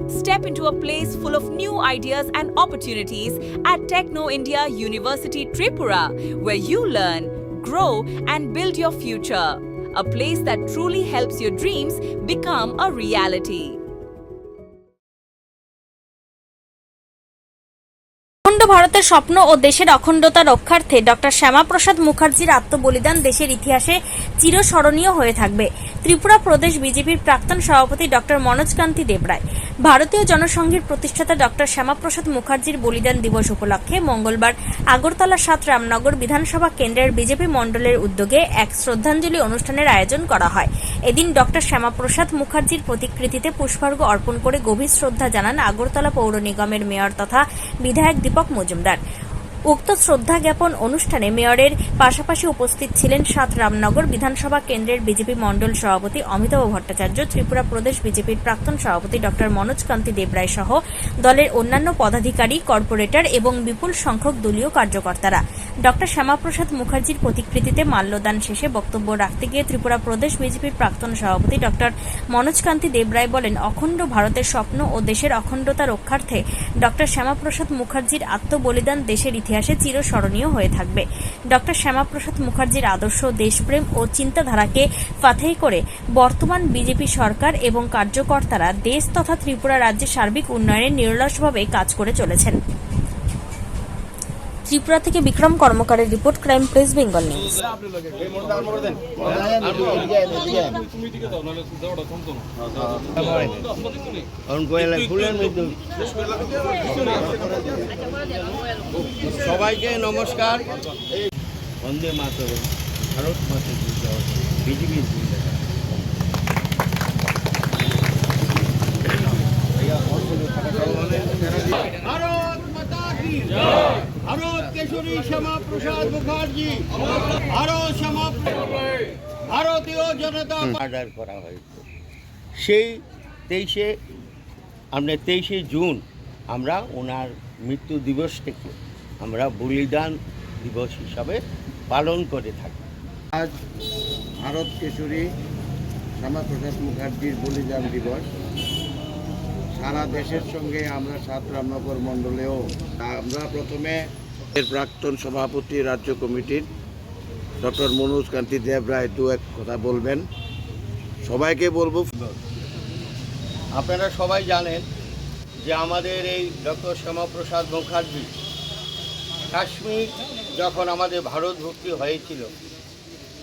Step into a place full of new ideas and opportunities at Techno India University Tripura, where you learn, grow, and build your future. A place that truly helps your dreams become a reality. অখণ্ড ভারতের স্বপ্ন ও দেশের অখণ্ডতা রক্ষার্থে doctor Shyamaprasad মুখার্জির আত্মবলিদান দেশের ইতিহাসে চিরস্মরণীয় হয়ে থাকবে। ত্রিপুরা প্রদেশ বিজেপির প্রাক্তন সভাপতি ডক্টর মনোজ কান্তি দেবরায়। ভারতীয় জনসংঘের প্রতিষ্ঠাতা ডক্টর শ্যামাপ্রসাদ মুখার্জির বলিদান দিবস উপলক্ষে মঙ্গলবার আগরতলা ৭ রামনগর বিধানসভা কেন্দ্রের বিজেপি মণ্ডলের উদ্যোগে এক শ্রদ্ধাঞ্জলি অনুষ্ঠানের আয়োজন করা হয়। এদিন ডক্টর শ্যামাপ্রসাদ মুখার্জির প্রতিকৃতিতে পুষ্পার্ঘ্য অর্পণ করে গভীর শ্রদ্ধা জানান আগরতলা পৌর নিগমের মেয়র তথা বিধায়ক দীপক মজুমদার। উক্ত শ্রদ্ধা জ্ঞাপন অনুষ্ঠানে মেয়রের পাশাপাশি উপস্থিত ছিলেন ৭ রামনগর বিধানসভা কেন্দ্রের বিজেপি মণ্ডল সভাপতি অমিতাভ ভট্টাচার্য, ত্রিপুরা প্রদেশ বিজেপির প্রাক্তন সভাপতি ডক্টর মনোজ কান্তি দেবরায় সহ দলের অন্যান্য পদাধিকারী, কর্পোরেটর এবং বিপুল সংখ্যক দলীয় কার্যকর্তারা। ডক্টর শ্যামাপ্রসাদ মুখার্জির প্রতিকৃতিতে মাল্যদান শেষে বক্তব্য রাখতে গিয়ে ত্রিপুরা প্রদেশ বিজেপির প্রাক্তন সভাপতি ডক্টর মনোজ কান্তি দেবরায় বলেন, অখণ্ড ভারতের স্বপ্ন ও দেশের অখণ্ডতা রক্ষার্থে ডক্টর শ্যামাপ্রসাদ মুখার্জির আত্মবলিদান দেশের ইতিহাসে চিরস্মরণীয় হয়ে থাকবে। ডক্টর শ্যামাপ্রসাদ মুখার্জির আদর্শ, দেশপ্রেম ও চিন্তাধারাকে ফাথাই করে বর্তমান বিজেপি সরকার এবং কার্যকর্তারা দেশ তথা ত্রিপুরা রাজ্যের সার্বিক উন্নয়নে নিরলসভাবে কাজ করে চলেছেন। ত্রিপুরা থেকে বিক্রম কর্মকারের report, crime press, Bengal news. সবাইকে নমস্কার। বন্দে মাতরম, ভারত মাতা কি জয়, বিজেপি ভারত মাতা কি জয়, ভারত কেশরী শ্যামাপ্রসাদ মুখার্জি, ভারতীয় জনতা অর্ডার করা হয়েছে। সেই 23শে জুন আমরা ওনার মৃত্যু দিবসটিকে আমরা বলিদান দিবস হিসাবে পালন করে থাকি। আজ ভারত কেশরী শ্যামাপ্রসাদ মুখার্জির বলিদান দিবস। সারা দেশের সঙ্গে আমরা ৭ রামনগর মণ্ডলেও আমরা প্রথমে এর প্রাক্তন সভাপতি রাজ্য কমিটির ডক্টর মনোজ কান্তি দেবরায় দু এক কথা বলবেন। সবাইকে বলবো, আপনারা সবাই জানেন যে আমাদের এই ডক্টর শ্যামাপ্রসাদ মুখার্জি কাশ্মীর যখন আমাদের ভারত ভর্তি হয়েছিল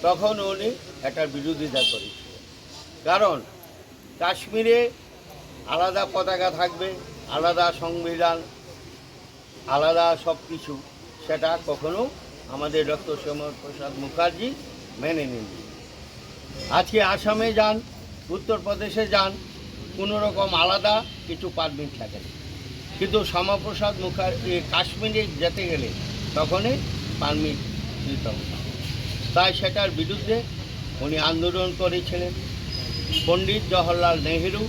তখন উনি একটা বিরোধিতা করেছিলেন। কারণ কাশ্মীরে আলাদা পতাকা থাকবে, আলাদা সংবিধান, আলাদা সব কিছু, সেটা কখনো আমাদের ডক্টর শ্যামাপ্রসাদ মুখার্জি মেনে নেন। আজকে আসামে যান, উত্তরপ্রদেশে যান, কোনো রকম আলাদা কিছু পারমিট থাকে না, কিন্তু শ্যামাপ্রসাদ মুখার্জি কাশ্মীরে যেতে গেলে তখনই পারমিট দিতে হবে। তাই সেটার বিরুদ্ধে উনি আন্দোলন করেছিলেন। পণ্ডিত জওহরলাল নেহেরু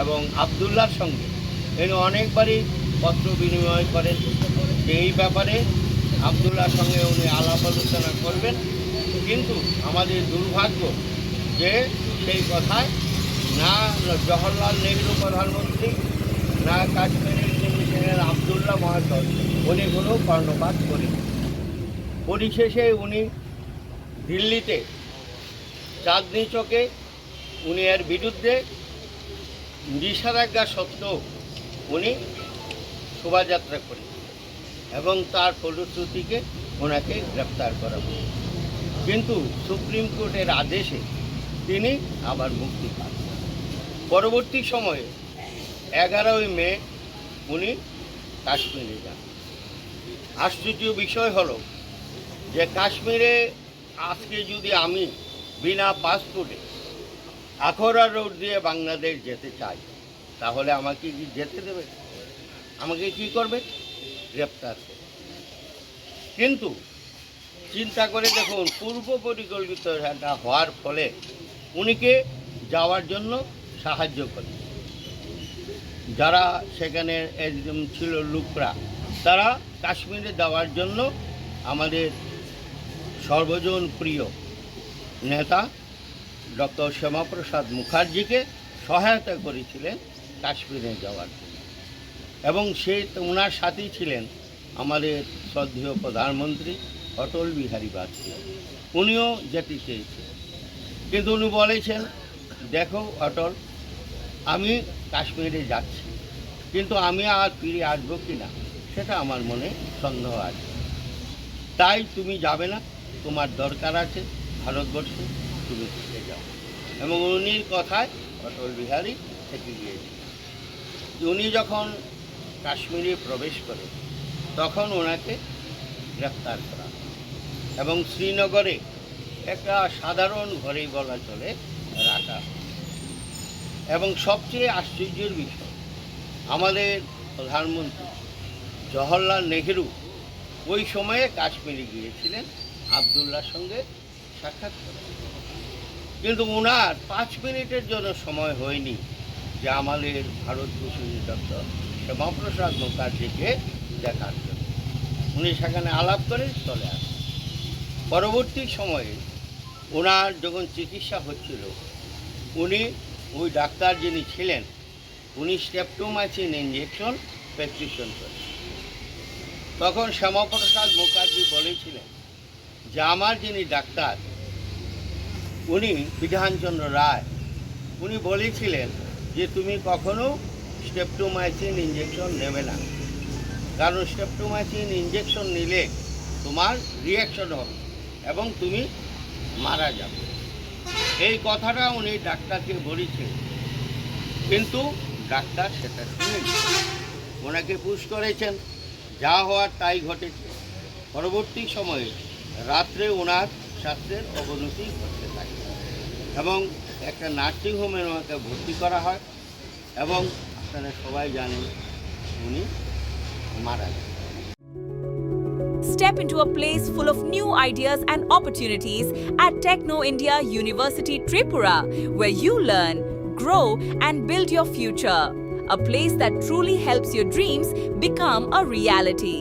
এবং আবদুল্লার সঙ্গে উনি অনেকবারই পত্র বিনিময় করেন যে এই ব্যাপারে আবদুল্লার সঙ্গে উনি আলাপ আলোচনা করবেন, কিন্তু আমাদের দুর্ভাগ্য যে সেই কথায় না জওহরলাল নেহেরু প্রধানমন্ত্রী, না কাশ্মীরের কমিশনের আবদুল্লাহ মহাশয় উনি কোনো কর্ণপাত করেন। পরিশেষে উনি দিল্লিতে চাঁদনি চকে উনি এর বিরুদ্ধে নিষেধাজ্ঞা সত্ত্বেও উনি শোভাযাত্রা করেন এবং তার ফলশ্রুতিকে ওনাকে গ্রেপ্তার করা হয়। কিন্তু সুপ্রিম কোর্টের আদেশে তিনি আবার মুক্তি পান। পরবর্তী সময়ে 11ই মে উনি কাশ্মীরে যান। আশ্চর্য বিষয় হলো যে কাশ্মীরে আজকে যদি আমি বিনা পাসপোর্টে আখরা রোড দিয়ে বাংলাদেশ যেতে চাই, তাহলে আমাকে কি যেতে দেবে? আমাকে কি করবে? গ্রেপ্তার করবে। কিন্তু চিন্তা করে দেখুন, পূর্ব পরিকল্পিত এটা হওয়ার ফলে উনিকে যাওয়ার জন্য সাহায্য করে। যারা সেখানে একদম ছিল লোকরা, তারা কাশ্মীরে যাওয়ার জন্য আমাদের সর্বজন প্রিয় নেতা ডক্টর শ্যামাপ্রসাদ মুখার্জিকে সহায়তা করেছিলেন কাশ্মীরে যাওয়ার জন্য। এবং ওনার সাথেই ছিলেন আমাদের শ্রদ্ধেয় প্রধানমন্ত্রী অটল বিহারী বাজপেয়ী। উনিও যেতে চেয়েছিলেন, কিন্তু উনি বলেছেন, দেখো অটল, আমি কাশ্মীরে যাচ্ছি, কিন্তু আমি আর ফিরে আসবো কি না সেটা আমার মনে সন্দেহ আছে। তাই তুমি যাবে না, তোমার দরকার আছে ভারতবর্ষে, তুমি থেকে যাও। এবং উনির কথায় অটল বিহারী থেকে গিয়েছিলেন। উনি যখন কাশ্মীরে প্রবেশ করে তখন ওনাকে গ্রেফতার করা হয় এবং শ্রীনগরে একটা সাধারণ ঘরেই বলা চলে রাখা হয়। এবং সবচেয়ে আশ্চর্যের বিষয়, আমাদের প্রধানমন্ত্রী জওহরলাল নেহেরু ওই সময়ে কাশ্মীরে গিয়েছিলেন আবদুল্লাহর সঙ্গে সাক্ষাৎ করে, কিন্তু ওনার 5 মিনিটের জন্য সময় হয়নি যে আমাদের ভারতভূষণী ডক্টর শ্যামাপ্রসাদ মুখার্জিকে দেখার জন্য। উনি সেখানে আলাপ করে চলে আসেন। পরবর্তী সময়ে ওনার যখন চিকিৎসা হচ্ছিল, উনি ওই ডাক্তার যিনি ছিলেন উনি স্ট্রেপ্টোমাইসিন ইঞ্জেকশন প্রেসক্রিপশন করেন। তখন শ্যামাপ্রসাদ মুখার্জি বলেছিলেন যে আমার যিনি ডাক্তার উনি বিধানচন্দ্র রায়, উনি বলেছিলেন যে তুমি কখনো স্ট্রেপ্টোমাইসিন ইঞ্জেকশন নেবে না, কারণ স্ট্রেপ্টোমাইসিন ইঞ্জেকশন নিলে তোমার রিয়াকশন হবে এবং তুমি মারা যাবে। এই কথাটা উনি ডাক্তারকে বলেছেন, কিন্তু ডাক্তার সেটা শুনেনি, ওনাকে পুশ করেছেন। যা হওয়ার তাই ঘটেছে। পরবর্তী সময়ে রাত্রে ওনার স্বাস্থ্যের অবনতি ঘটতে থাকে এবং একটা নার্সিংহোমে ওনাকে ভর্তি করা হয় এবং আপনারা সবাই জানেন উনি মারা যান। Step into a place full of new ideas and opportunities at Techno India University Tripura, where you learn, grow, and build your future. A place that truly helps your dreams become a reality.